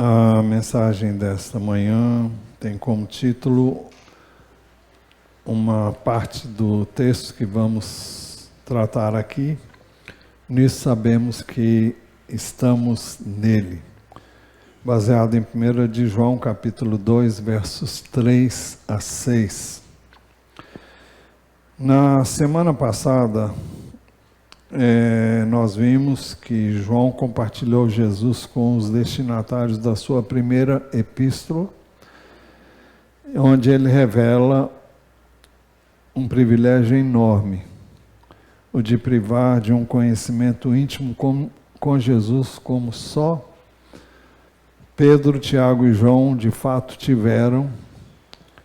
A mensagem desta manhã tem como título uma parte do texto que vamos tratar aqui. Nisso sabemos que estamos nele. Baseado em 1 de João, capítulo 2, versos 3 a 6. Na semana passada, nós vimos que João compartilhou Jesus com os destinatários da sua primeira epístola, onde ele revela um privilégio enorme, o de privar de um conhecimento íntimo com Jesus, como só Pedro, Tiago e João de fato tiveram,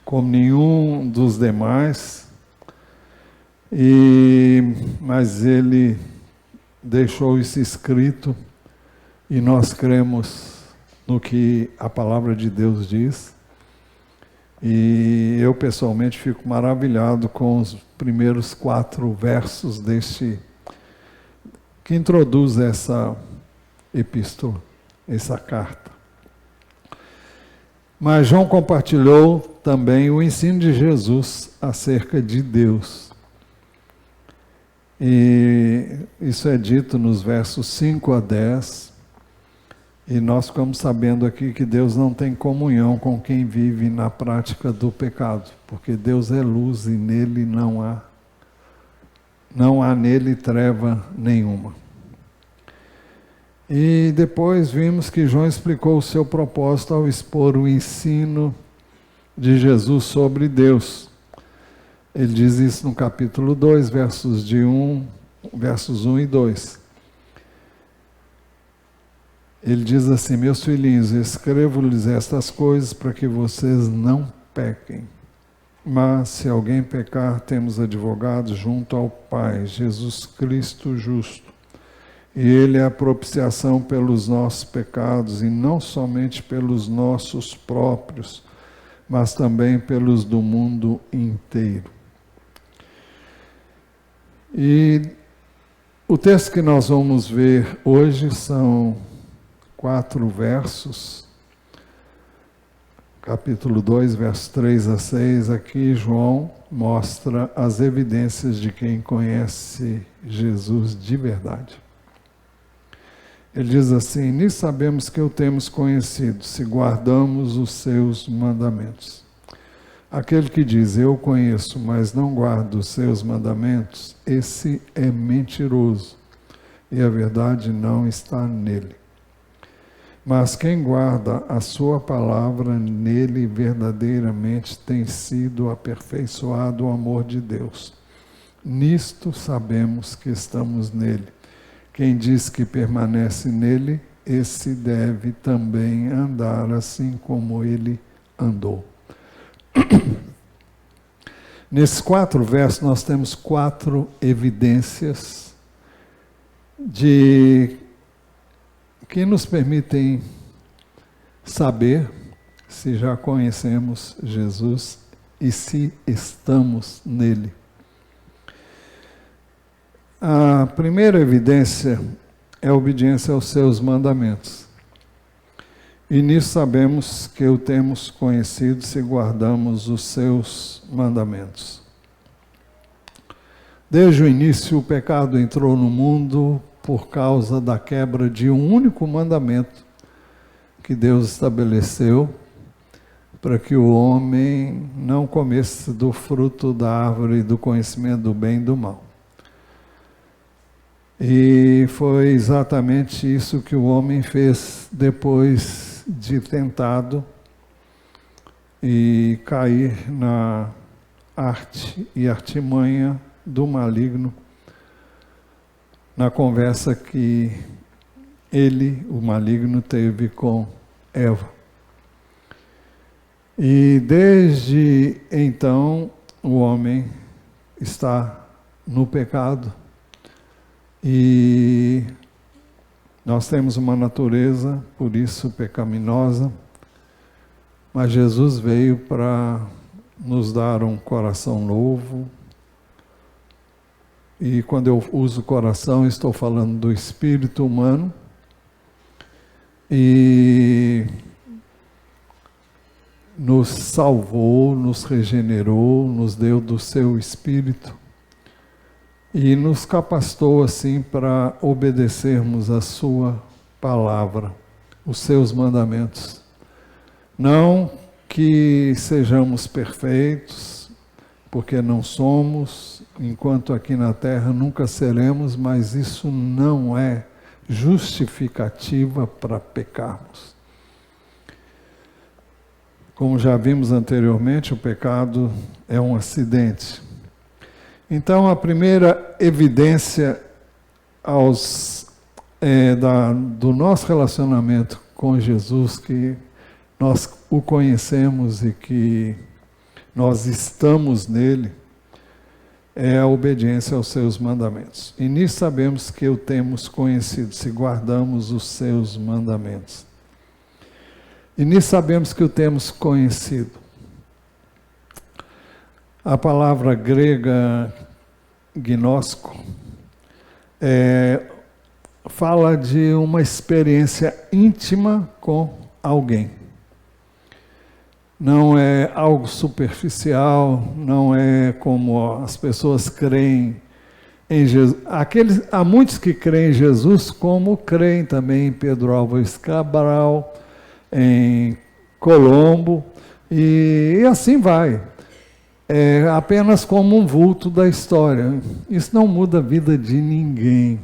como nenhum dos demais. Mas ele deixou isso escrito e nós cremos no que a palavra de Deus diz. E eu pessoalmente fico maravilhado com os primeiros 4 versos que introduz essa epístola, essa carta. Mas João compartilhou também o ensino de Jesus acerca de Deus. E isso é dito nos versos 5 a 10, e nós ficamos sabendo aqui que Deus não tem comunhão com quem vive na prática do pecado, porque Deus é luz e nele não há nele treva nenhuma. E depois vimos que João explicou o seu propósito ao expor o ensino de Jesus sobre Deus. Ele diz isso no capítulo 2, versos 1 e 2. Ele diz assim: meus filhinhos, escrevo-lhes estas coisas para que vocês não pequem. Mas se alguém pecar, temos advogado junto ao Pai, Jesus Cristo justo. E Ele é a propiciação pelos nossos pecados, e não somente pelos nossos próprios, mas também pelos do mundo inteiro. E o texto que nós vamos ver hoje são 4 versos, capítulo 2, versos 3 a 6. Aqui João mostra as evidências de quem conhece Jesus de verdade. Ele diz assim: nisso sabemos que o temos conhecido, se guardamos os seus mandamentos. Aquele que diz, eu conheço, mas não guarda os seus mandamentos, esse é mentiroso, e a verdade não está nele. Mas quem guarda a sua palavra, nele verdadeiramente tem sido aperfeiçoado o amor de Deus. Nisto sabemos que estamos nele. Quem diz que permanece nele, esse deve também andar assim como ele andou. Nesses 4 versos nós temos 4 evidências que nos permitem saber se já conhecemos Jesus e se estamos nele. A primeira evidência é a obediência aos seus mandamentos. E nisso sabemos que o temos conhecido se guardamos os seus mandamentos. Desde o início, o pecado entrou no mundo por causa da quebra de um único mandamento que Deus estabeleceu para que o homem não comesse do fruto da árvore do conhecimento do bem e do mal. E foi exatamente isso que o homem fez depois de tentado e cair na arte e artimanha do maligno, na conversa que ele, o maligno, teve com Eva. E desde então o homem está no pecado e nós temos uma natureza, por isso, pecaminosa, mas Jesus veio para nos dar um coração novo. E quando eu uso coração, estou falando do espírito humano. E nos salvou, nos regenerou, nos deu do seu Espírito e nos capacitou assim para obedecermos a sua palavra, os seus mandamentos. Não que sejamos perfeitos, porque não somos, enquanto aqui na terra nunca seremos, mas isso não é justificativa para pecarmos. Como já vimos anteriormente, o pecado é um acidente. Então, a primeira evidência do nosso relacionamento com Jesus, que nós o conhecemos e que nós estamos nele, é a obediência aos seus mandamentos. E nisso sabemos que o temos conhecido, se guardamos os seus mandamentos. E nisso sabemos que o temos conhecido. A palavra grega gnóstico fala de uma experiência íntima com alguém. Não é algo superficial, não é como as pessoas creem em Jesus. Há muitos que creem em Jesus, como creem também em Pedro Álvares Cabral, em Colombo, e assim vai. É apenas como um vulto da história. Isso não muda a vida de ninguém.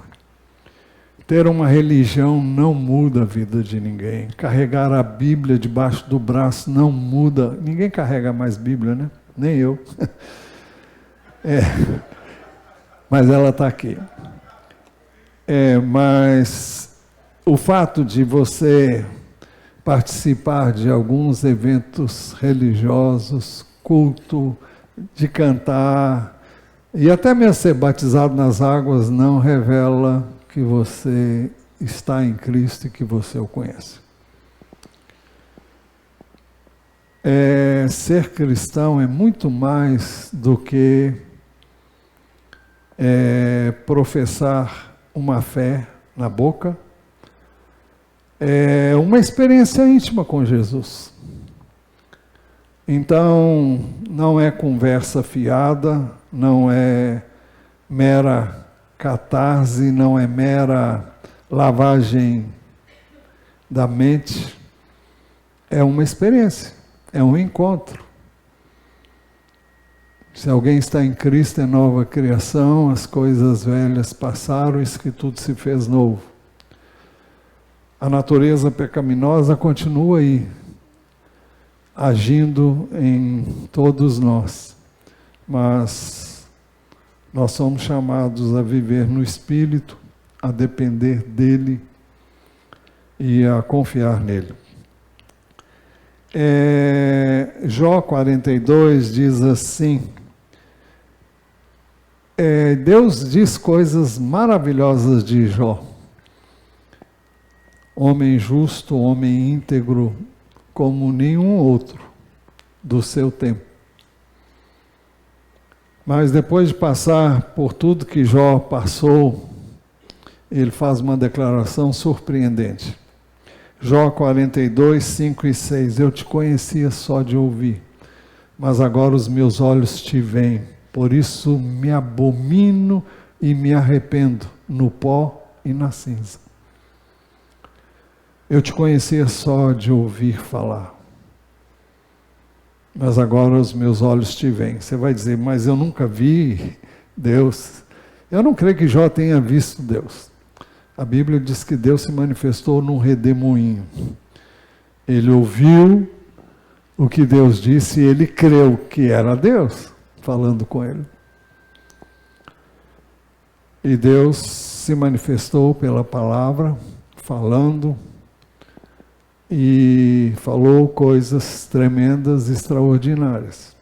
Ter uma religião não muda a vida de ninguém. Carregar a Bíblia debaixo do braço não muda. Ninguém carrega mais Bíblia, né? Nem eu. Mas ela está aqui. Mas o fato de você participar de alguns eventos religiosos, culto, de cantar, e até mesmo ser batizado nas águas não revela que você está em Cristo e que você o conhece. Ser cristão é muito mais do que professar uma fé na boca. É uma experiência íntima com Jesus. Então, não é conversa fiada, não é mera catarse, não é mera lavagem da mente. É uma experiência, é um encontro. Se alguém está em Cristo, é nova criação, as coisas velhas passaram, isso que tudo se fez novo. A natureza pecaminosa continua aí, agindo em todos nós, mas nós somos chamados a viver no Espírito, a depender dele e a confiar nele. Jó 42 diz assim, Deus diz coisas maravilhosas de Jó. Homem justo, homem íntegro, como nenhum outro do seu tempo. Mas depois de passar por tudo que Jó passou, ele faz uma declaração surpreendente. Jó 42, 5 e 6. Eu te conhecia só de ouvir, mas agora os meus olhos te veem. Por isso me abomino e me arrependo no pó e na cinza. Eu te conhecia só de ouvir falar, mas agora os meus olhos te veem. Você vai dizer, mas eu nunca vi Deus. Eu não creio que Jó tenha visto Deus. A Bíblia diz que Deus se manifestou num redemoinho. Ele ouviu o que Deus disse e ele creu que era Deus falando com ele. E Deus se manifestou pela palavra, falando, e falou coisas tremendas, extraordinárias.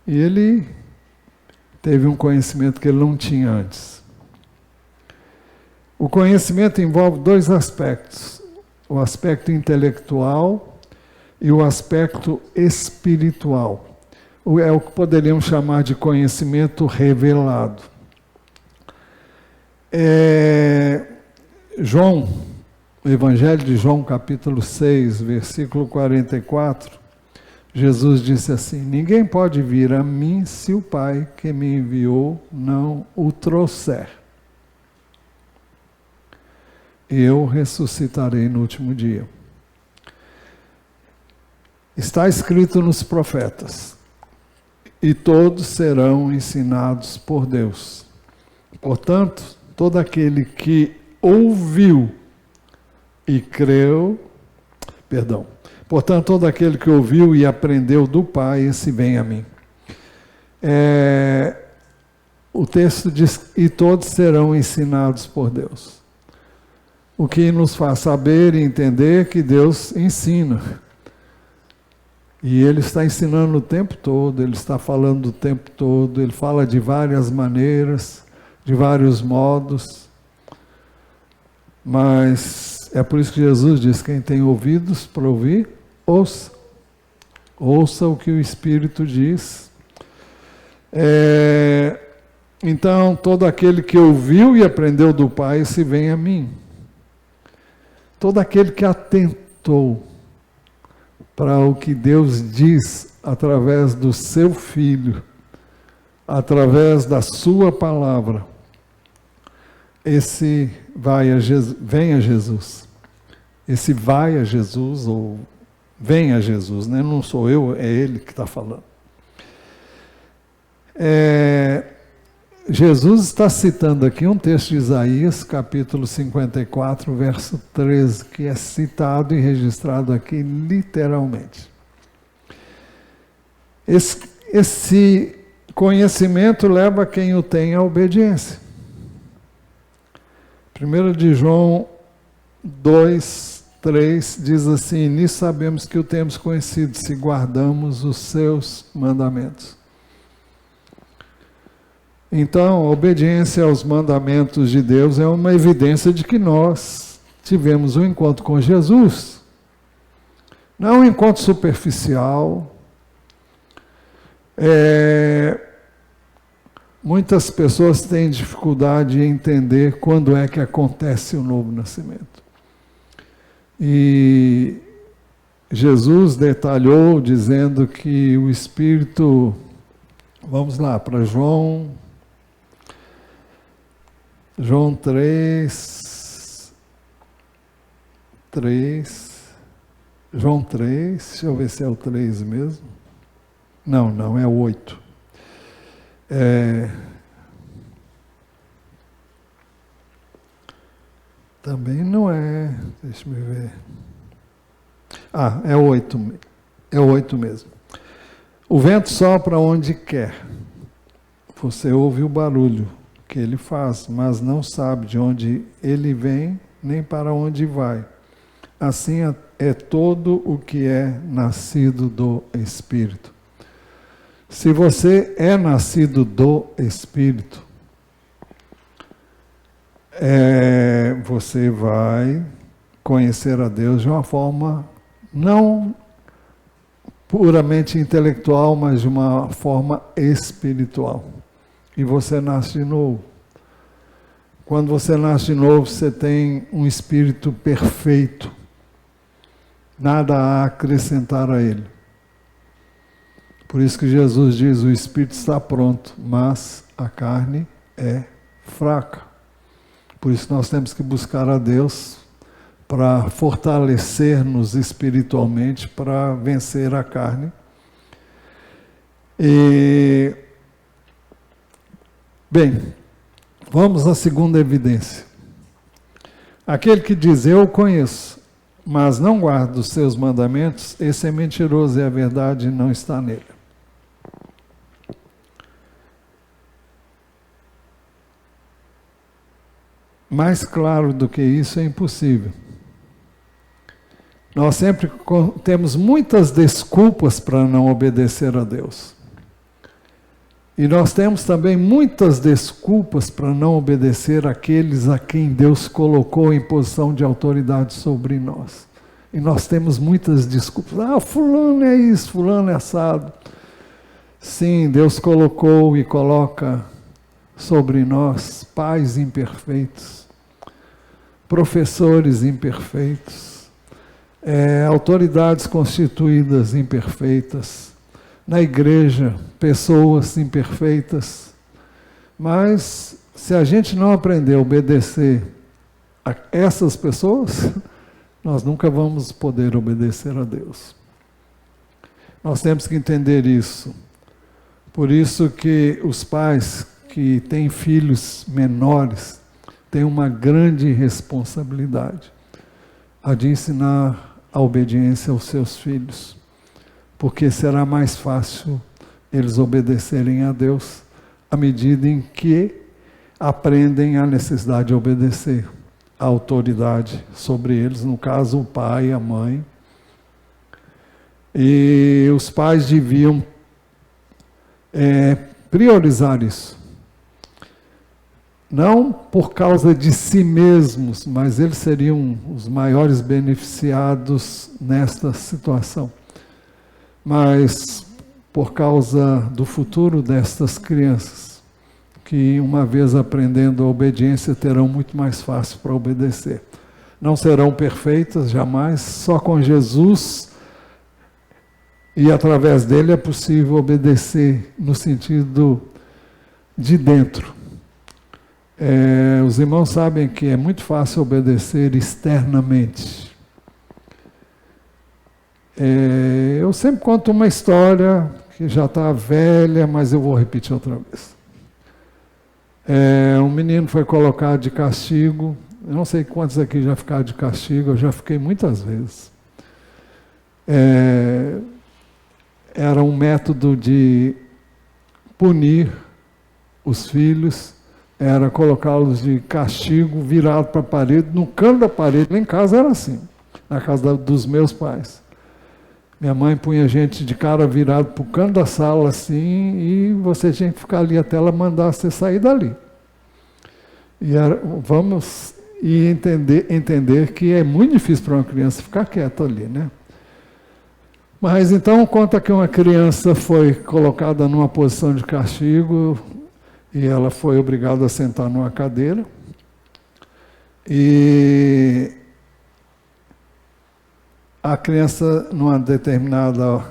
E ele teve um conhecimento que ele não tinha antes. O conhecimento envolve dois aspectos, o aspecto intelectual e o aspecto espiritual. É o que poderíamos chamar de conhecimento revelado. O Evangelho de João, capítulo 6, versículo 44, Jesus disse assim: ninguém pode vir a mim se o Pai que me enviou não o trouxer. Eu ressuscitarei no último dia. Está escrito nos profetas: e todos serão ensinados por Deus. Portanto, todo aquele que ouviu e creu, portanto, todo aquele que ouviu e aprendeu do Pai, esse vem a mim. O texto diz: e todos serão ensinados por Deus. O que nos faz saber e entender que Deus ensina. E Ele está ensinando o tempo todo, Ele está falando o tempo todo, Ele fala de várias maneiras, de vários modos. Mas é por isso que Jesus diz: quem tem ouvidos para ouvir, ouça. Ouça o que o Espírito diz. Então, todo aquele que ouviu e aprendeu do Pai, se vem a mim. Todo aquele que atentou para o que Deus diz através do seu Filho, através da sua palavra, esse vem a Jesus. Esse vai a Jesus, ou vem a Jesus, né? Não sou eu, é Ele que está falando. Jesus está citando aqui um texto de Isaías, capítulo 54, verso 13, que é citado e registrado aqui literalmente. Esse conhecimento leva quem o tem à obediência. 1 de João 2, 3 diz assim: nisso sabemos que o temos conhecido, se guardamos os seus mandamentos. Então, a obediência aos mandamentos de Deus é uma evidência de que nós tivemos um encontro com Jesus. Não é um encontro superficial. Muitas pessoas têm dificuldade em entender quando é que acontece o novo nascimento. E Jesus detalhou dizendo que o Espírito... Vamos lá, para João 3, deixa eu ver se é o 3 mesmo. Não, é o 8. Também não é, deixa eu ver. É o 8, é o 8 mesmo. O vento sopra onde quer. Você ouve o barulho que ele faz, mas não sabe de onde ele vem, nem para onde vai. Assim é todo o que é nascido do Espírito. Se você é nascido do Espírito, você vai conhecer a Deus de uma forma não puramente intelectual, mas de uma forma espiritual. E você nasce de novo. Quando você nasce de novo, você tem um espírito perfeito. Nada a acrescentar a ele. Por isso que Jesus diz: o espírito está pronto, mas a carne é fraca. Por isso nós temos que buscar a Deus para fortalecer-nos espiritualmente, para vencer a carne. Bem, vamos à segunda evidência. Aquele que diz: eu o conheço, mas não guarda os seus mandamentos, esse é mentiroso e a verdade não está nele. Mais claro do que isso é impossível. Nós sempre temos muitas desculpas para não obedecer a Deus. E nós temos também muitas desculpas para não obedecer àqueles a quem Deus colocou em posição de autoridade sobre nós. E nós temos muitas desculpas. Fulano é isso, fulano é assado. Sim, Deus colocou e coloca sobre nós pais imperfeitos, professores imperfeitos, autoridades constituídas imperfeitas, na igreja, pessoas imperfeitas. Mas se a gente não aprender a obedecer a essas pessoas, nós nunca vamos poder obedecer a Deus. Nós temos que entender isso. Por isso que os pais que têm filhos menores têm uma grande responsabilidade a de ensinar a obediência aos seus filhos, porque será mais fácil eles obedecerem a Deus à medida em que aprendem a necessidade de obedecer a autoridade sobre eles, no caso o pai e a mãe. E os pais deviam priorizar isso. Não por causa de si mesmos, mas eles seriam os maiores beneficiados nesta situação. Mas por causa do futuro destas crianças, que uma vez aprendendo a obediência, terão muito mais fácil para obedecer. Não serão perfeitas jamais, só com Jesus e através dele é possível obedecer no sentido de dentro. Os irmãos sabem que é muito fácil obedecer externamente. Eu sempre conto uma história que já está velha, mas eu vou repetir outra vez. Um menino foi colocado de castigo. Eu não sei quantos aqui já ficaram de castigo, eu já fiquei muitas vezes. Era um método de punir os filhos, era colocá-los de castigo virado para a parede, no canto da parede. Lá em casa era assim, na casa dos meus pais. Minha mãe punha a gente de cara virado para o canto da sala assim, e você tinha que ficar ali até ela mandar você sair dali. E vamos entender que é muito difícil para uma criança ficar quieta ali, né? Mas então conta que uma criança foi colocada numa posição de castigo e ela foi obrigada a sentar numa cadeira. E a criança, num determinado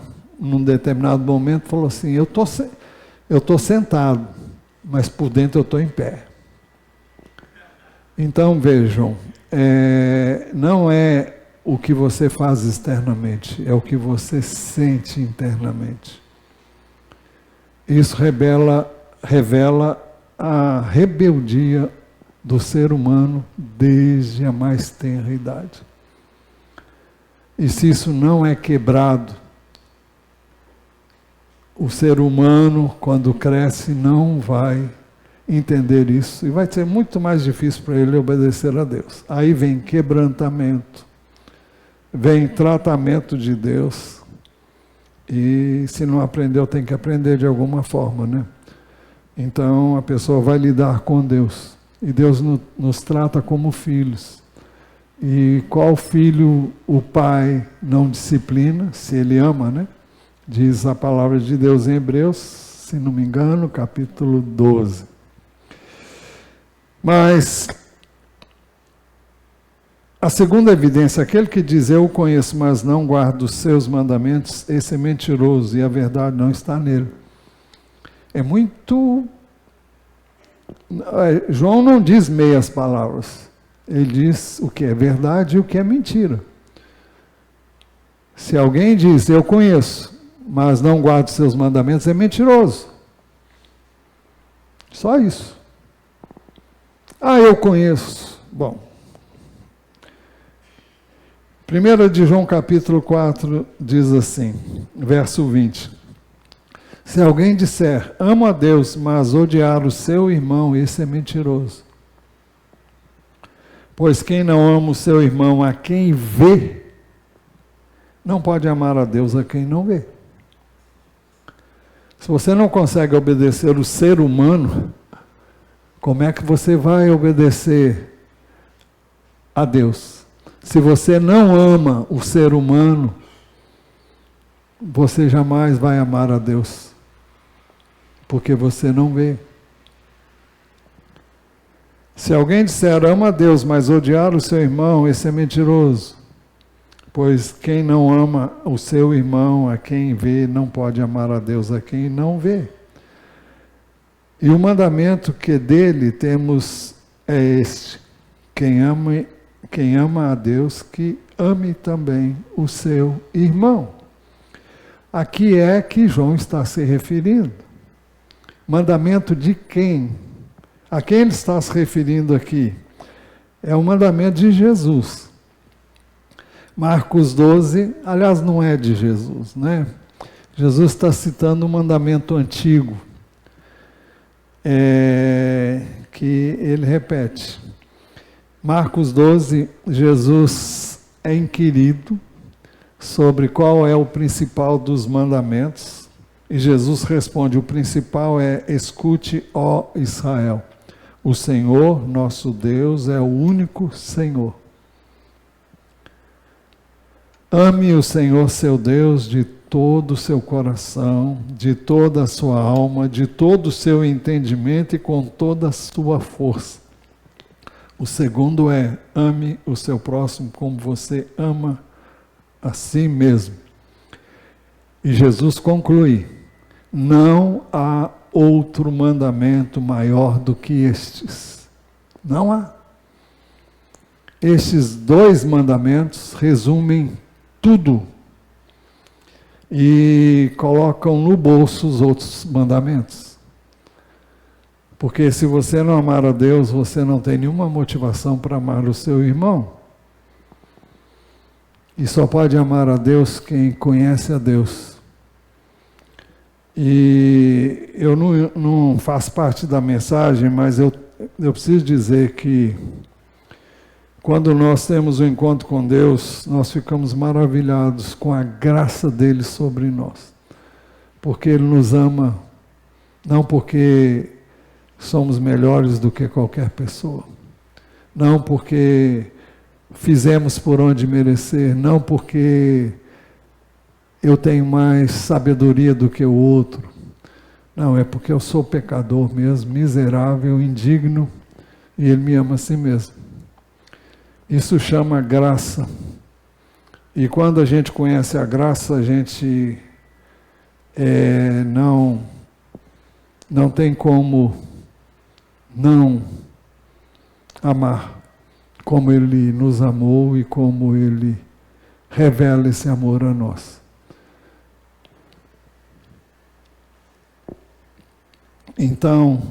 momento, falou assim: eu tô sentado, mas por dentro eu estou em pé. Então vejam, não é o que você faz externamente, é o que você sente internamente. Isso revela a rebeldia do ser humano desde a mais tenra idade. E se isso não é quebrado, o ser humano, quando cresce, não vai entender isso. E vai ser muito mais difícil para ele obedecer a Deus. Aí vem quebrantamento, vem tratamento de Deus. E se não aprendeu, tem que aprender de alguma forma, né? Então a pessoa vai lidar com Deus. E Deus nos trata como filhos. E qual filho o pai não disciplina, se ele ama, né? Diz a palavra de Deus em Hebreus, se não me engano, capítulo 12. Mas a segunda evidência, aquele que diz eu o conheço, mas não guardo os seus mandamentos, esse é mentiroso e a verdade não está nele. É muito... João não diz meias palavras. Ele diz o que é verdade e o que é mentira. Se alguém diz eu conheço, mas não guardo os seus mandamentos, é mentiroso. Só isso. Eu conheço. Bom. 1 de João capítulo 4 diz assim, verso 20. Se alguém disser, amo a Deus, mas odiar o seu irmão, esse é mentiroso. Pois quem não ama o seu irmão a quem vê, não pode amar a Deus a quem não vê. Se você não consegue obedecer o ser humano, como é que você vai obedecer a Deus? Se você não ama o ser humano, você jamais vai amar a Deus, porque você não vê. Se alguém disser, ama a Deus, mas odiar o seu irmão, esse é mentiroso. pois quem não ama o seu irmão a quem vê, não pode amar a Deus a quem não vê. E o mandamento que dele temos é este: quem ama a Deus, que ame também o seu irmão. Aqui é que João está se referindo. Mandamento de quem? A quem ele está se referindo aqui? É o mandamento de Jesus. Marcos 12, aliás, não é de Jesus, né? Jesus está citando um mandamento antigo, que ele repete. Marcos 12, Jesus é inquirido sobre qual é o principal dos mandamentos, e Jesus responde: o principal é: escute, ó Israel, o Senhor nosso Deus é o único Senhor. Ame o Senhor seu Deus de todo o seu coração, de toda a sua alma, de todo o seu entendimento e com toda a sua força. O segundo é: ame o seu próximo como você ama a si mesmo. E Jesus conclui: não há outro mandamento maior do que estes. Não há. Estes dois mandamentos resumem tudo e colocam no bolso os outros mandamentos. Porque se você não amar a Deus, você não tem nenhuma motivação para amar o seu irmão. E só pode amar a Deus quem conhece a Deus. E eu não faço parte da mensagem, mas eu preciso dizer que quando nós temos um encontro com Deus, nós ficamos maravilhados com a graça dele sobre nós. Porque ele nos ama, não porque somos melhores do que qualquer pessoa, não porque fizemos por onde merecer, não porque eu tenho mais sabedoria do que o outro. Não, é porque eu sou pecador mesmo, miserável, indigno, e ele me ama assim mesmo. Isso chama graça. E quando a gente conhece a graça, a gente não tem como não amar como ele nos amou e como ele revela esse amor a nós. Então,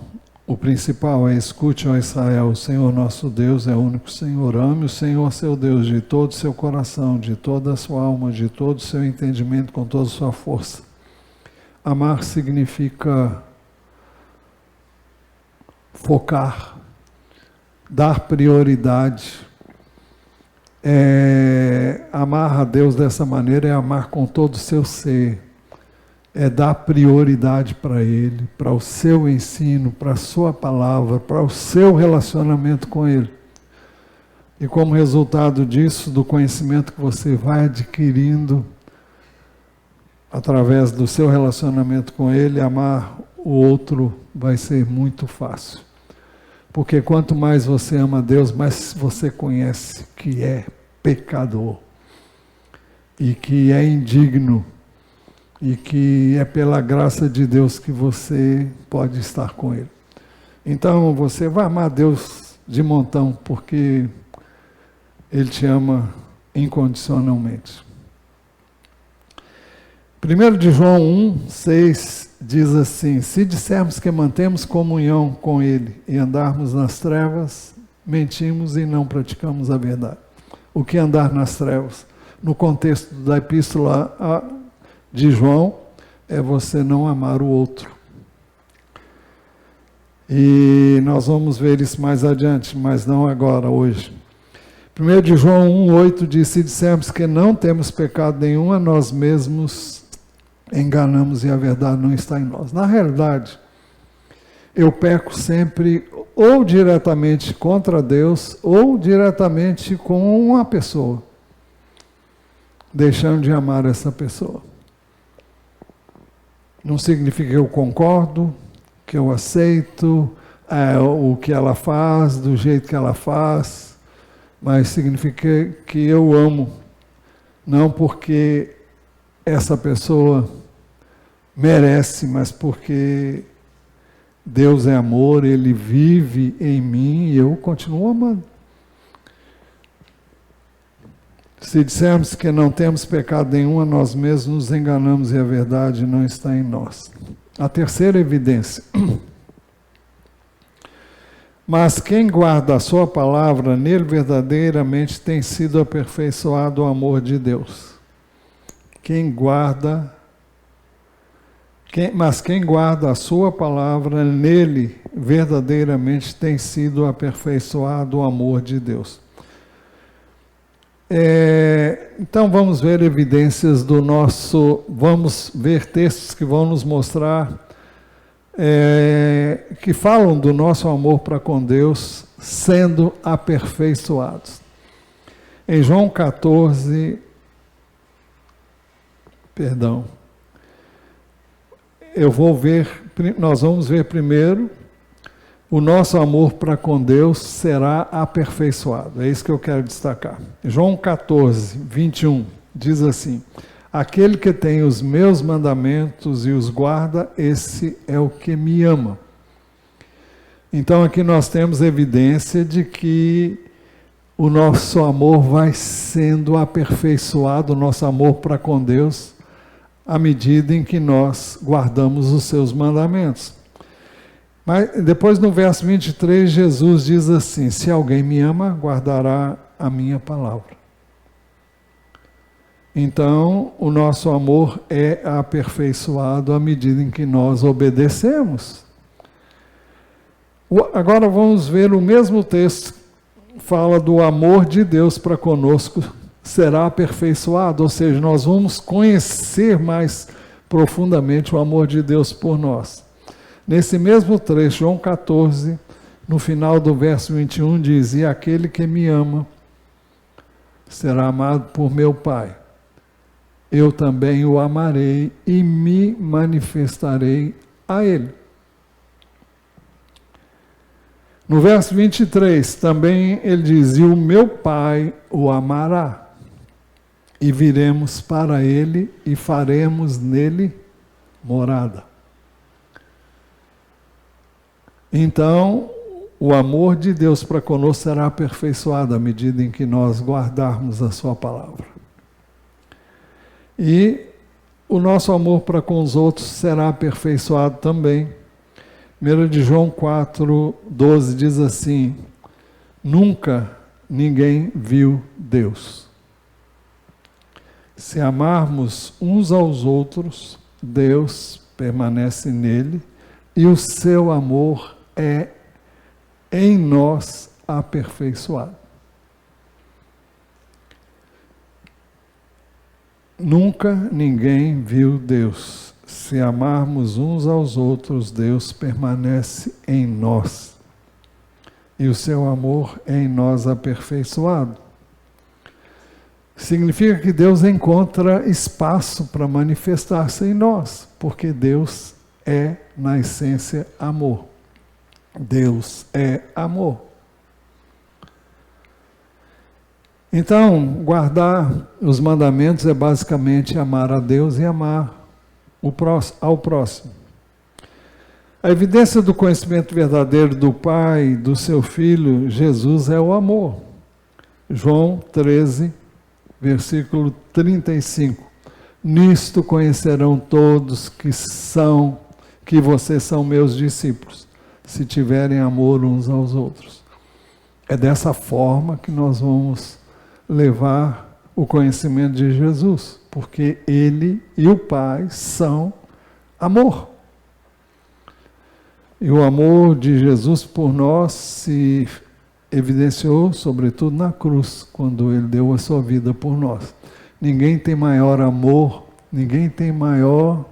o principal é: escute, ó Israel, o Senhor nosso Deus é o único Senhor. Ame o Senhor seu Deus de todo o seu coração, de toda a sua alma, de todo o seu entendimento, com toda a sua força. Amar significa focar, dar prioridade. Amar a Deus dessa maneira é amar com todo o seu ser. É dar prioridade para Ele, para o seu ensino, para a sua palavra, para o seu relacionamento com Ele. E como resultado disso, do conhecimento que você vai adquirindo através do seu relacionamento com Ele, amar o outro vai ser muito fácil. Porque quanto mais você ama a Deus, mais você conhece que é pecador e que é indigno, e que é pela graça de Deus que você pode estar com Ele. Então você vai amar Deus de montão, porque Ele te ama incondicionalmente. 1 de João 1:6 diz assim: se dissermos que mantemos comunhão com Ele e andarmos nas trevas, mentimos e não praticamos a verdade. O que é andar nas trevas? No contexto da epístola de João, é você não amar o outro. E nós vamos ver isso mais adiante, mas não agora, hoje. 1 de João 1:8 diz: se dissermos que não temos pecado nenhum, a nós mesmos enganamos e a verdade não está em nós. Na realidade, eu peco sempre ou diretamente contra Deus ou diretamente com uma pessoa, deixando de amar essa pessoa. Não significa que eu concordo, que eu aceito o que ela faz, do jeito que ela faz, mas significa que eu amo não porque essa pessoa merece, mas porque Deus é amor, Ele vive em mim e eu continuo amando. Se dissermos que não temos pecado nenhum a nós mesmos, nos enganamos e a verdade não está em nós. A terceira evidência. Mas quem guarda a sua palavra, nele verdadeiramente tem sido aperfeiçoado o amor de Deus. Mas quem guarda a sua palavra, nele verdadeiramente tem sido aperfeiçoado o amor de Deus. Então vamos ver evidências vamos ver textos que vão nos mostrar, que falam do nosso amor para com Deus sendo aperfeiçoados. Em João 14, nós vamos ver primeiro, o nosso amor para com Deus será aperfeiçoado. É isso que eu quero destacar. João 14, 21, diz assim: aquele que tem os meus mandamentos e os guarda, esse é o que me ama. Então aqui nós temos evidência de que o nosso amor vai sendo aperfeiçoado, o nosso amor para com Deus, à medida em que nós guardamos os seus mandamentos. Mas depois no verso 23, Jesus diz assim: se alguém me ama, guardará a minha palavra. Então, o nosso amor é aperfeiçoado à medida em que nós obedecemos. Agora vamos ver o mesmo texto, fala do amor de Deus para conosco, será aperfeiçoado, ou seja, nós vamos conhecer mais profundamente o amor de Deus por nós. Nesse mesmo trecho, João 14, no final do verso 21, diz: e aquele que me ama será amado por meu Pai. Eu também o amarei e me manifestarei a ele. No verso 23, também ele diz: e o meu Pai o amará, e viremos para ele e faremos nele morada. Então, o amor de Deus para conosco será aperfeiçoado à medida em que nós guardarmos a sua palavra. E o nosso amor para com os outros será aperfeiçoado também. 1 de João 4, 12 diz assim: nunca ninguém viu Deus. Se amarmos uns aos outros, Deus permanece nele e o seu amor é em nós aperfeiçoado. Nunca ninguém viu Deus. Se amarmos uns aos outros, Deus permanece em nós. E o seu amor é em nós aperfeiçoado. Significa que Deus encontra espaço para manifestar-se em nós, porque Deus é, na essência, amor. Deus é amor. Então, guardar os mandamentos é basicamente amar a Deus e amar ao próximo. A evidência do conhecimento verdadeiro do Pai, do seu Filho, Jesus, é o amor. João 13, versículo 35. Nisto conhecerão todos que vocês são meus discípulos, se tiverem amor uns aos outros. É dessa forma que nós vamos levar o conhecimento de Jesus, porque Ele e o Pai são amor. E o amor de Jesus por nós se evidenciou, sobretudo na cruz, quando Ele deu a sua vida por nós. Ninguém tem maior amor, ninguém tem maior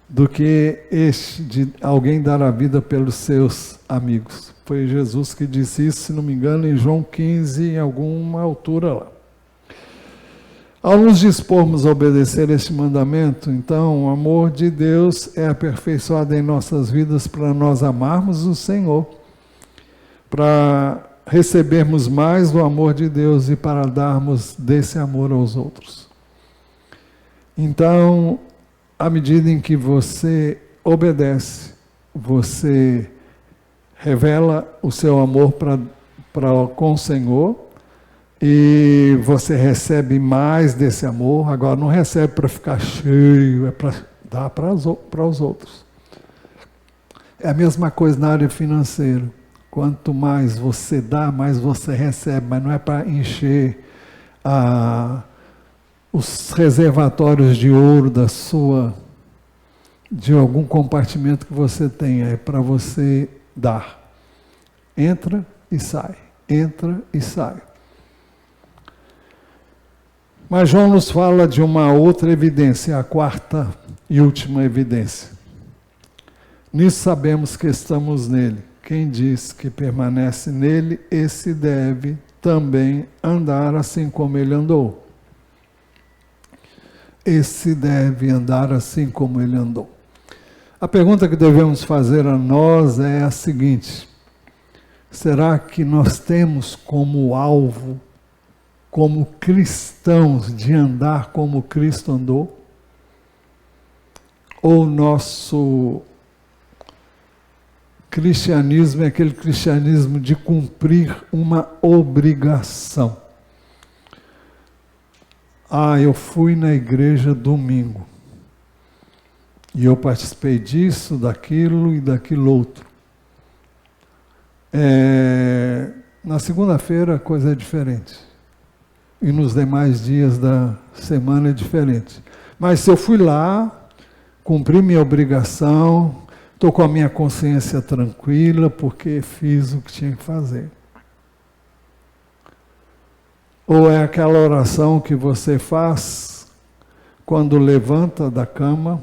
do que este de alguém dar a vida pelos seus amigos. Foi Jesus que disse isso, se não me engano, em João 15, em alguma altura lá. Ao nos dispormos a obedecer este mandamento, então, o amor de Deus é aperfeiçoado em nossas vidas para nós amarmos o Senhor, para recebermos mais do amor de Deus e para darmos desse amor aos outros. Então, à medida em que você obedece, você revela o seu amor com o Senhor e você recebe mais desse amor. Agora, não recebe para ficar cheio, é para dar para os outros. É a mesma coisa na área financeira. Quanto mais você dá, mais você recebe, mas não é para encher os reservatórios de ouro de algum compartimento que você tenha, é para você dar. Entra e sai, entra e sai. Mas João nos fala de uma outra evidência, a quarta e última evidência. Nisso sabemos que estamos nele. Quem diz que permanece nele, esse deve também andar assim como ele andou. Esse deve andar assim como ele andou. A pergunta que devemos fazer a nós é a seguinte: será que nós temos como alvo, como cristãos, de andar como Cristo andou? Ou nosso cristianismo é aquele cristianismo de cumprir uma obrigação? Eu fui na igreja domingo e eu participei disso, daquilo e daquilo outro. Na segunda-feira a coisa é diferente. E nos demais dias da semana é diferente. Mas se eu fui lá, cumpri minha obrigação, estou com a minha consciência tranquila, porque fiz o que tinha que fazer. Ou é aquela oração que você faz quando levanta da cama,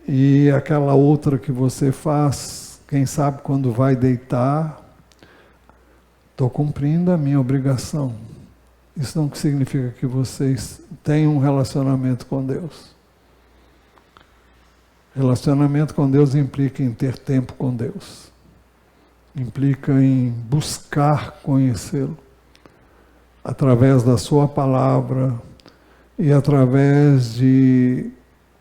e aquela outra que você faz, quem sabe, quando vai deitar. Estou cumprindo a minha obrigação. Isso não significa que vocês tenham um relacionamento com Deus. Relacionamento com Deus implica em ter tempo com Deus. Implica em buscar conhecê-lo. Através da sua palavra e através de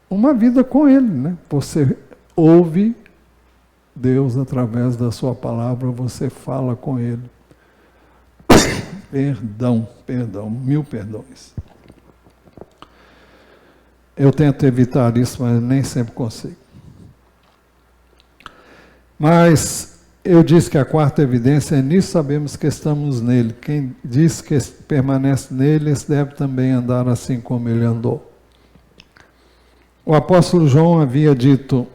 uma vida com Ele, né? Você ouve Deus através da sua palavra, você fala com Ele. Perdão, mil perdões. Eu tento evitar isso, mas nem sempre consigo. Mas eu disse que a quarta evidência é: nisso sabemos que estamos nele. Quem diz que permanece nele, esse deve também andar assim como ele andou. O apóstolo João havia dito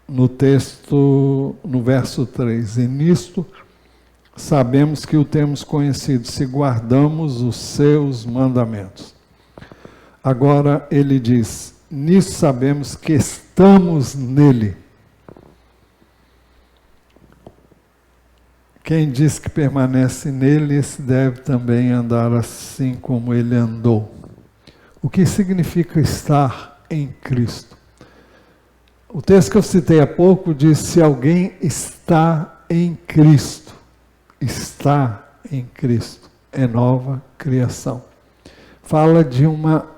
no texto, no verso 3, e nisto sabemos que o temos conhecido, se guardamos os seus mandamentos. Agora ele diz: nisso sabemos que estamos nele. Quem diz que permanece nele, esse deve também andar assim como ele andou. O que significa estar em Cristo? O texto que eu citei há pouco diz: se alguém está em Cristo, é nova criação. Fala de uma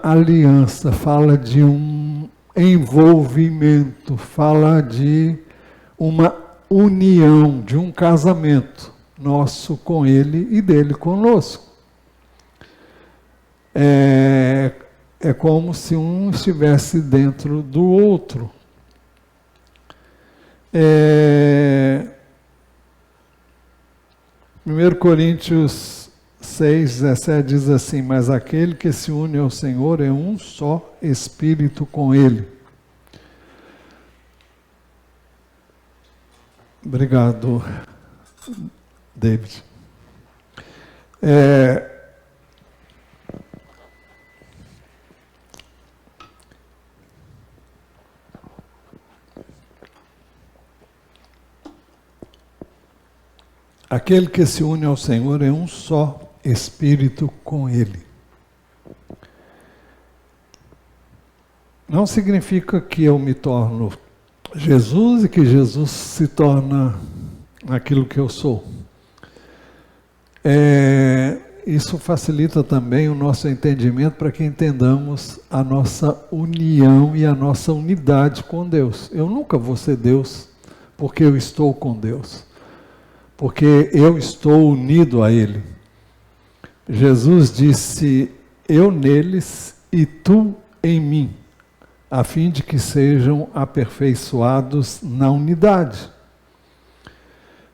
aliança, fala de um envolvimento, fala de uma união, de um casamento nosso com Ele e dele conosco. É como se um estivesse dentro do outro. 1 Coríntios 6,17 diz assim: mas aquele que se une ao Senhor é um só espírito com Ele. Obrigado, David. Aquele que se une ao Senhor é um só espírito com Ele. Não significa que eu me torno Jesus e que Jesus se torna aquilo que eu sou. Isso facilita também o nosso entendimento para que entendamos a nossa união e a nossa unidade com Deus. Eu nunca vou ser Deus porque eu estou com Deus, porque eu estou unido a Ele. Jesus disse, eu neles e tu em mim, a fim de que sejam aperfeiçoados na unidade.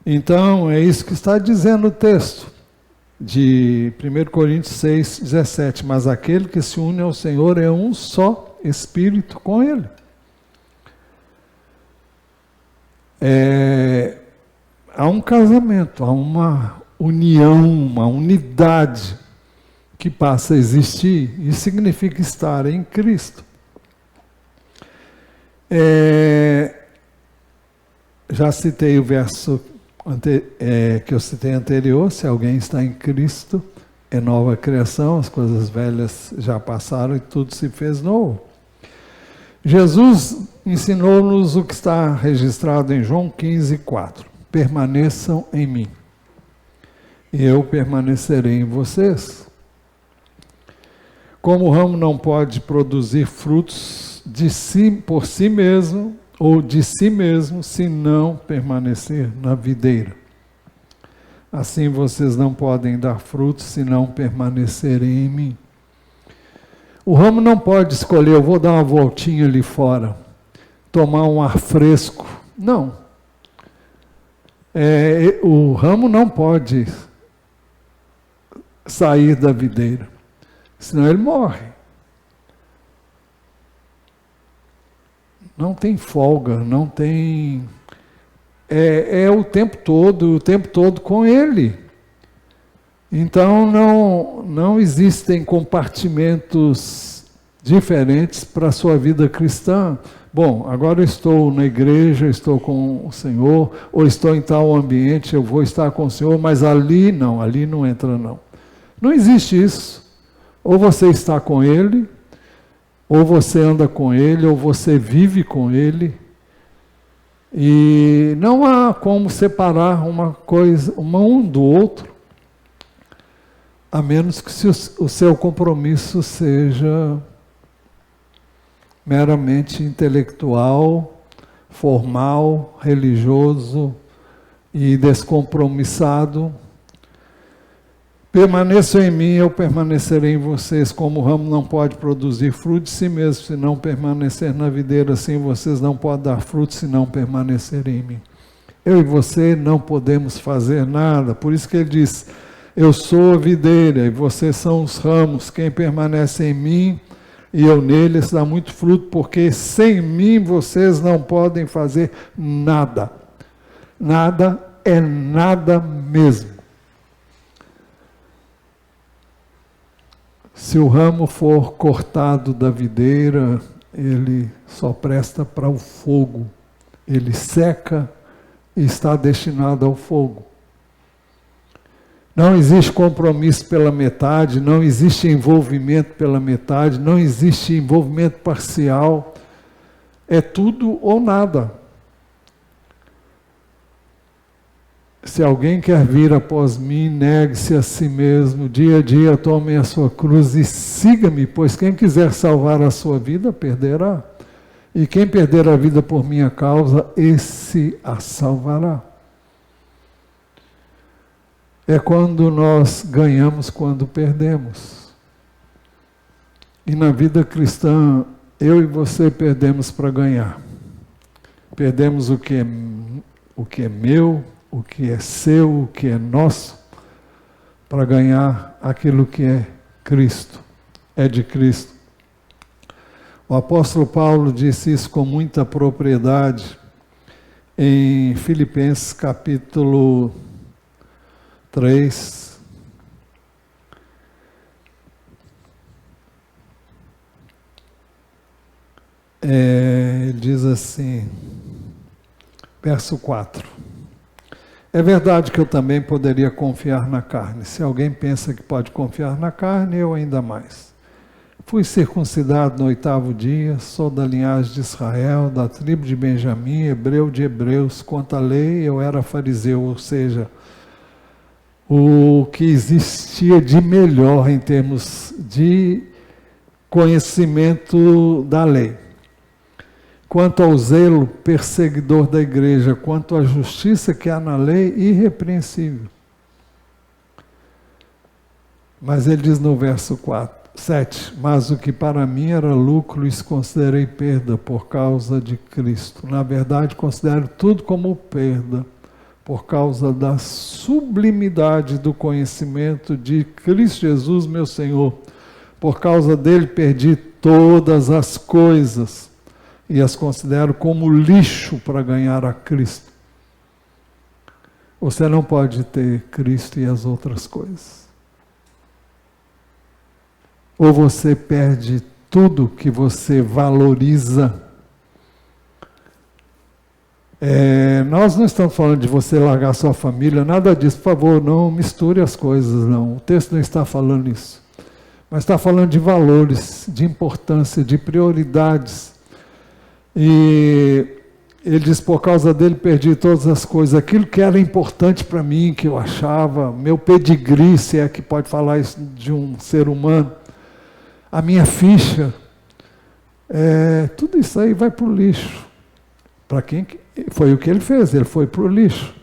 Então, é isso que está dizendo o texto de 1 Coríntios 6, 17. Mas aquele que se une ao Senhor é um só Espírito com Ele. Há um casamento, há uma união, uma unidade que passa a existir e significa estar em Cristo. Já citei o verso que eu citei anterior, se alguém está em Cristo, é nova criação, as coisas velhas já passaram e tudo se fez novo. Jesus ensinou-nos o que está registrado em João 15, 4. Permaneçam em mim, e eu permanecerei em vocês. Como o ramo não pode produzir frutos por si mesmo, ou de si mesmo, se não permanecer na videira. Assim vocês não podem dar frutos se não permanecerem em mim. O ramo não pode escolher, eu vou dar uma voltinha ali fora, tomar um ar fresco. Não. O ramo não pode sair da videira, senão ele morre. Não tem folga, não tem... o tempo todo com Ele. Então não existem compartimentos diferentes para a sua vida cristã. Bom, agora eu estou na igreja, estou com o Senhor, ou estou em tal ambiente, eu vou estar com o Senhor, mas ali não entra não. Não existe isso. Ou você está com Ele, ou você anda com Ele, ou você vive com Ele, e não há como separar uma coisa, um do outro, a menos que o seu compromisso seja meramente intelectual, formal, religioso e descompromissado. Permaneçam em mim, eu permanecerei em vocês. Como o ramo não pode produzir fruto de si mesmo, se não permanecer na videira, assim vocês não podem dar fruto se não permanecerem em mim. Eu e você não podemos fazer nada, por isso que ele diz, eu sou a videira e vocês são os ramos, quem permanece em mim e eu neles dá muito fruto, porque sem mim vocês não podem fazer nada. Nada é nada mesmo. Se o ramo for cortado da videira, ele só presta para o fogo. Ele seca e está destinado ao fogo. Não existe compromisso pela metade, não existe envolvimento pela metade, não existe envolvimento parcial. É tudo ou nada. Se alguém quer vir após mim, negue-se a si mesmo, dia a dia tome a sua cruz e siga-me, pois quem quiser salvar a sua vida, perderá. E quem perder a vida por minha causa, esse a salvará. É quando nós ganhamos, quando perdemos. E na vida cristã, eu e você perdemos para ganhar. Perdemos o que é meu, o que é seu, o que é nosso, para ganhar aquilo que é Cristo, é de Cristo. O apóstolo Paulo disse isso com muita propriedade em Filipenses capítulo 3. Ele diz assim, verso 4. É verdade que eu também poderia confiar na carne. Se alguém pensa que pode confiar na carne, eu ainda mais. Fui circuncidado no 8º dia, sou da linhagem de Israel, da tribo de Benjamim, hebreu de hebreus. Quanto à lei, eu era fariseu, ou seja, o que existia de melhor em termos de conhecimento da lei. Quanto ao zelo, perseguidor da igreja. Quanto à justiça que há na lei, irrepreensível. Mas ele diz no verso 7, mas o que para mim era lucro, isso considerei perda por causa de Cristo. Na verdade, considero tudo como perda, por causa da sublimidade do conhecimento de Cristo Jesus, meu Senhor. Por causa dele perdi todas as coisas e as considero como lixo para ganhar a Cristo. Você não pode ter Cristo e as outras coisas. Ou você perde tudo que você valoriza. Nós não estamos falando de você largar sua família, nada disso. Por favor, não misture as coisas, não. O texto não está falando isso. Mas está falando de valores, de importância, de prioridades. E ele diz, por causa dele perdi todas as coisas. Aquilo que era importante para mim, que eu achava, meu pedigree, se é que pode falar isso de um ser humano, a minha ficha, tudo isso aí vai para o lixo. Para quem foi o que ele fez, ele foi para o lixo.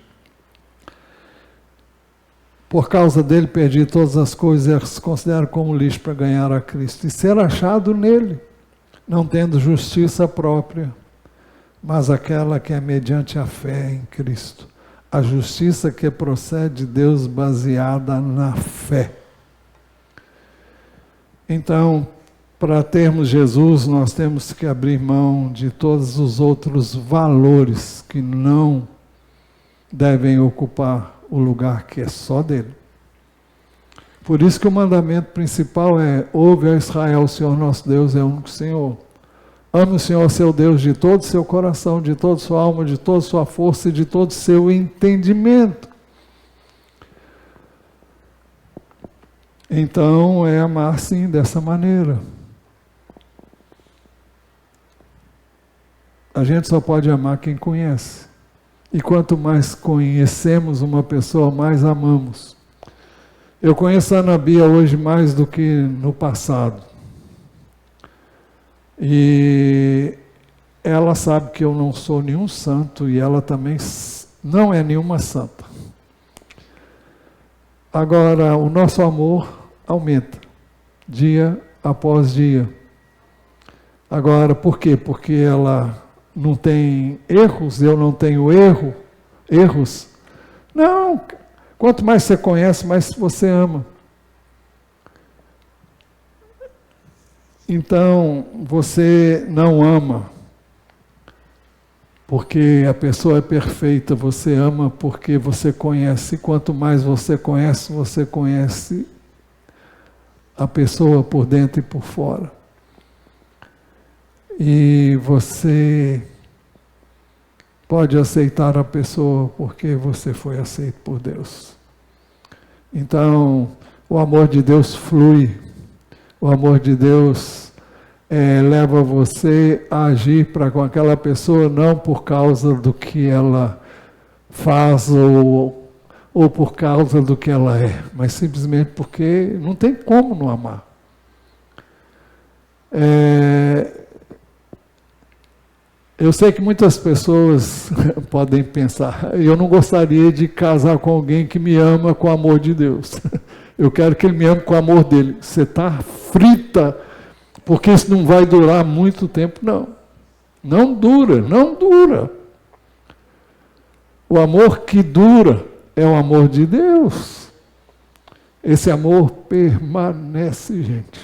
Por causa dele perdi todas as coisas e as considero como lixo para ganhar a Cristo. E ser achado nele, não tendo justiça própria, mas aquela que é mediante a fé em Cristo. A justiça que procede de Deus baseada na fé. Então, para termos Jesus, nós temos que abrir mão de todos os outros valores que não devem ocupar o lugar que é só dele. Por isso que o mandamento principal é: ouve, ó Israel, o Senhor nosso Deus é o único Senhor. Ame o Senhor seu Deus de todo o seu coração, de toda a sua alma, de toda a sua força e de todo o seu entendimento. Então, é amar sim dessa maneira. A gente só pode amar quem conhece. E quanto mais conhecemos uma pessoa, mais amamos. Eu conheço a Ana Bia hoje mais do que no passado. E ela sabe que eu não sou nenhum santo e ela também não é nenhuma santa. Agora, o nosso amor aumenta, dia após dia. Agora, por quê? Porque ela não tem erros, eu não tenho erros. Não, quanto mais você conhece, mais você ama. Então, você não ama porque a pessoa é perfeita, você ama porque você conhece. Quanto mais você conhece a pessoa por dentro e por fora. E você pode aceitar a pessoa porque você foi aceito por Deus. Então, o amor de Deus flui. O amor de Deus leva você a agir para com aquela pessoa, não por causa do que ela faz ou por causa do que ela é, mas simplesmente porque não tem como não amar. Eu sei que muitas pessoas podem pensar, eu não gostaria de casar com alguém que me ama com o amor de Deus. Eu quero que ele me ame com o amor dele. Você está frita, porque isso não vai durar muito tempo, não. Não dura. O amor que dura é o amor de Deus. Esse amor permanece, gente.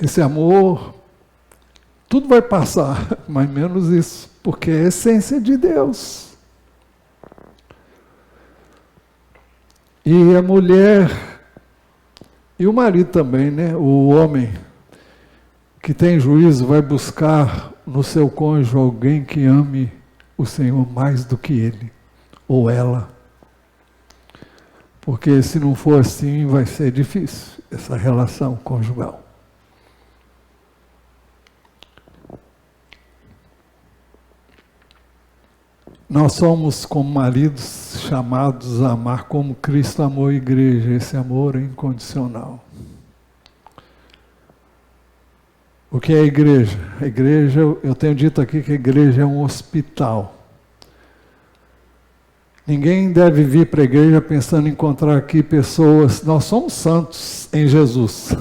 Esse amor, tudo vai passar, mas menos isso, porque é a essência de Deus. E a mulher, e o marido também, né? O homem que tem juízo vai buscar no seu cônjuge alguém que ame o Senhor mais do que ele ou ela. Porque se não for assim, vai ser difícil essa relação conjugal. Nós somos, como maridos, chamados a amar como Cristo amou a igreja. Esse amor é incondicional. O que é a igreja? A igreja, eu tenho dito aqui que a igreja é um hospital. Ninguém deve vir para a igreja pensando em encontrar aqui pessoas. Nós somos santos em Jesus,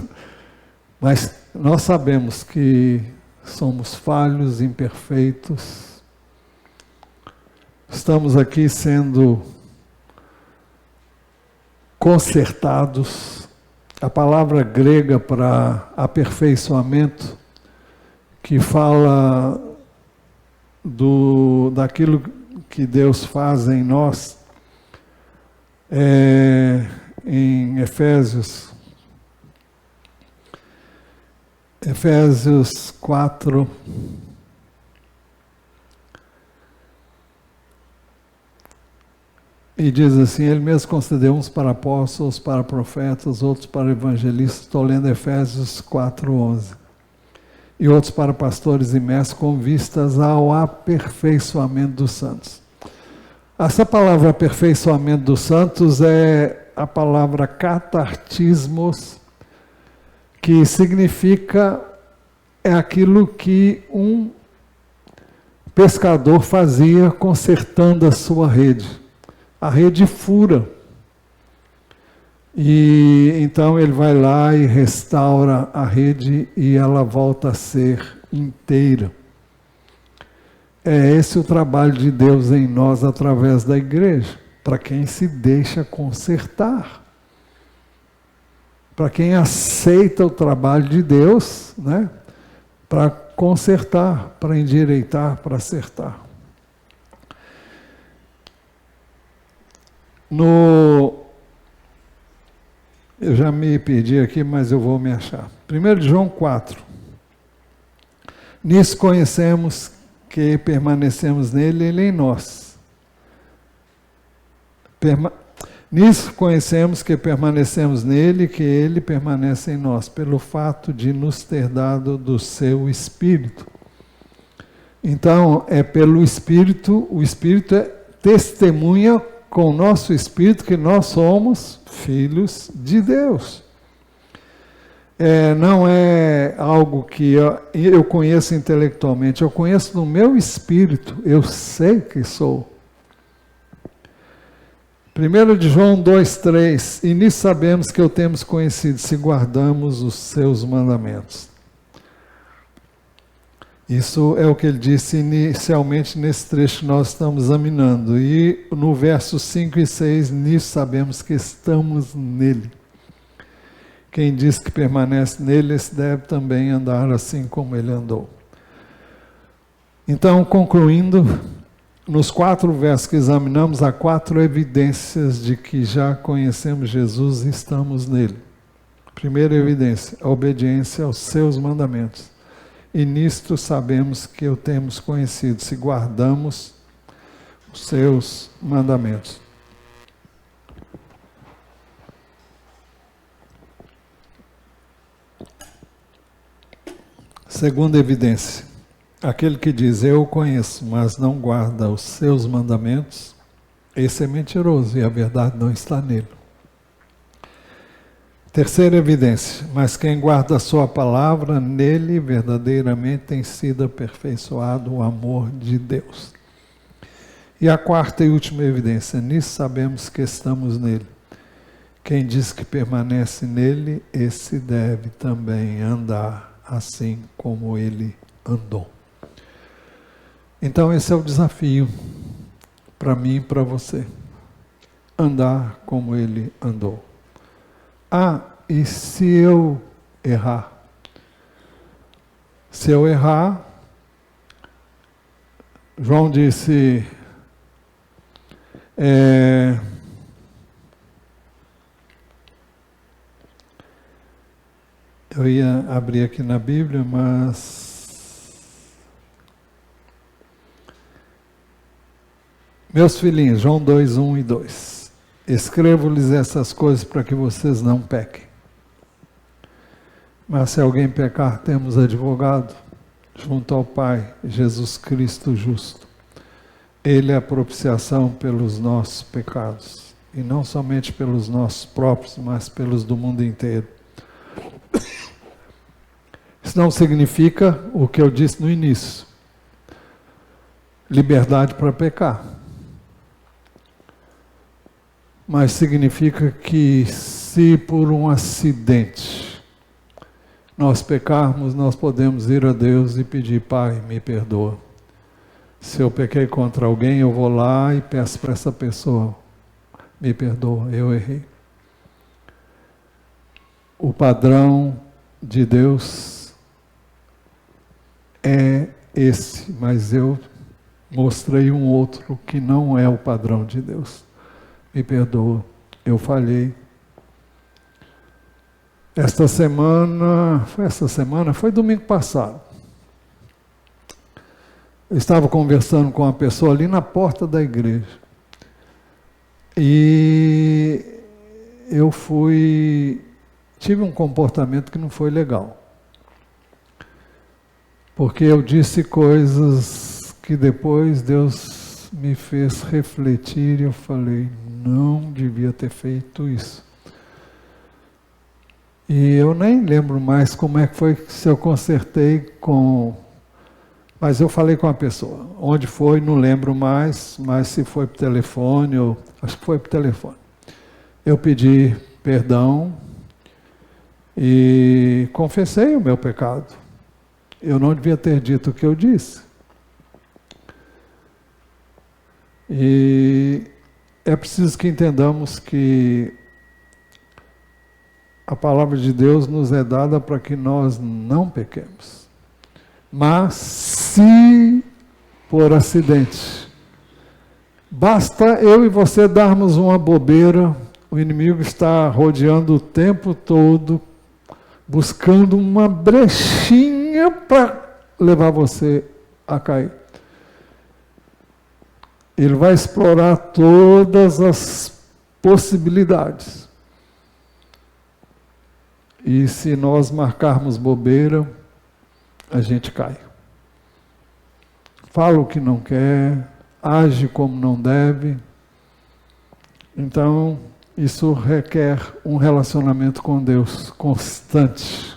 mas nós sabemos que somos falhos, imperfeitos. Estamos aqui sendo consertados. A palavra grega para aperfeiçoamento, que fala daquilo que Deus faz em nós, em Efésios 4, e diz assim, ele mesmo concedeu uns para apóstolos, para profetas, outros para evangelistas. Estou lendo Efésios 4:11. E outros para pastores e mestres, com vistas ao aperfeiçoamento dos santos. Essa palavra aperfeiçoamento dos santos é a palavra catartismos, que significa, é aquilo que um pescador fazia consertando a sua rede. A rede fura. E então ele vai lá e restaura a rede e ela volta a ser inteira. É esse o trabalho de Deus em nós através da igreja, para quem se deixa consertar. Para quem aceita o trabalho de Deus, né? Para consertar, para endireitar, para acertar. Eu já me perdi aqui, mas eu vou me achar. 1 João 4. Nisso conhecemos que permanecemos nele e ele em nós. Nisso conhecemos que permanecemos nele e que ele permanece em nós, pelo fato de nos ter dado do seu Espírito. Então, é pelo Espírito, o Espírito testemunha com o nosso espírito que nós somos filhos de Deus. Não é algo que eu conheço intelectualmente, eu conheço no meu espírito, eu sei que sou. 1 de João 2,3, e nisso sabemos que o temos conhecido, se guardamos os seus mandamentos. Isso é o que ele disse inicialmente nesse trecho que nós estamos examinando. E no verso 5 e 6, nisso sabemos que estamos nele. Quem diz que permanece nele, esse deve também andar assim como ele andou. Então, concluindo, nos 4 versos que examinamos, há 4 evidências de que já conhecemos Jesus e estamos nele. Primeira evidência, a obediência aos seus mandamentos. E nisto sabemos que o temos conhecido, se guardamos os seus mandamentos. Segunda evidência, aquele que diz, eu o conheço, mas não guarda os seus mandamentos, esse é mentiroso e a verdade não está nele. Terceira evidência, mas quem guarda a sua palavra, nele verdadeiramente tem sido aperfeiçoado o amor de Deus. E a quarta e última evidência, nisso sabemos que estamos nele. Quem diz que permanece nele, esse deve também andar assim como ele andou. Então esse é o desafio para mim e para você. Andar como ele andou. E se eu errar? Se eu errar, João disse, eu ia abrir aqui na Bíblia, mas... Meus filhinhos, João 2, 1 e 2. escrevo-lhes essas coisas para que vocês não pequem. Mas se alguém pecar, temos advogado junto ao Pai, Jesus Cristo justo. Ele é a propiciação pelos nossos pecados. E não somente pelos nossos próprios, mas pelos do mundo inteiro. Isso não significa o que eu disse no início. Liberdade para pecar. Mas significa que se por um acidente nós pecarmos, nós podemos ir a Deus e pedir: Pai, me perdoa. Se eu pequei contra alguém, eu vou lá e peço para essa pessoa: me perdoa, eu errei. O padrão de Deus é esse, mas eu mostrei um outro que não é o padrão de Deus. Me perdoa, eu falhei. Foi domingo passado. Eu estava conversando com uma pessoa ali na porta da igreja. E eu tive um comportamento que não foi legal. Porque eu disse coisas que depois Deus me fez refletir e eu falei: não devia ter feito isso. E eu nem lembro mais como é que foi, se eu consertei com... Mas eu falei com a pessoa. Onde foi, não lembro mais, mas se foi por telefone, acho que foi por telefone. Eu pedi perdão e confessei o meu pecado. Eu não devia ter dito o que eu disse. E é preciso que entendamos que a palavra de Deus nos é dada para que nós não pequemos. Mas se por acidente, basta eu e você darmos uma bobeira, o inimigo está rodeando o tempo todo, buscando uma brechinha para levar você a cair. Ele vai explorar todas as possibilidades. E se nós marcarmos bobeira, a gente cai. Fala o que não quer, age como não deve. Então, isso requer um relacionamento com Deus constante,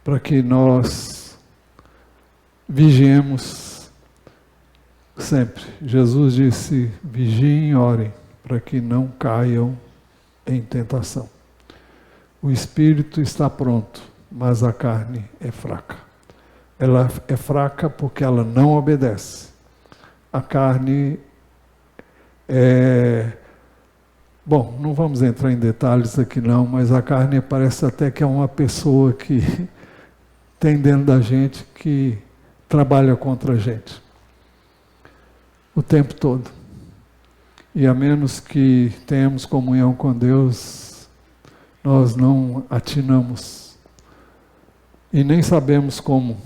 para que nós vigiemos sempre. Jesus disse: vigiem e orem, para que não caiam em tentação. O espírito está pronto, mas a carne é fraca. Ela é fraca porque ela não obedece. A carne é... Bom, não vamos entrar em detalhes aqui não, mas a carne parece até que é uma pessoa que tem dentro da gente que trabalha contra a gente. O tempo todo. E a menos que tenhamos comunhão com Deus, nós não atinamos e nem sabemos como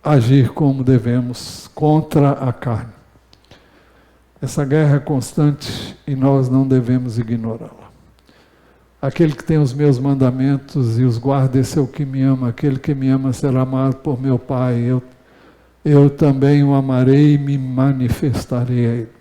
agir como devemos contra a carne. Essa guerra é constante e nós não devemos ignorá-la. Aquele que tem os meus mandamentos e os guarda, esse é o que me ama. Aquele que me ama será amado por meu Pai. Eu também o amarei e me manifestarei a ele.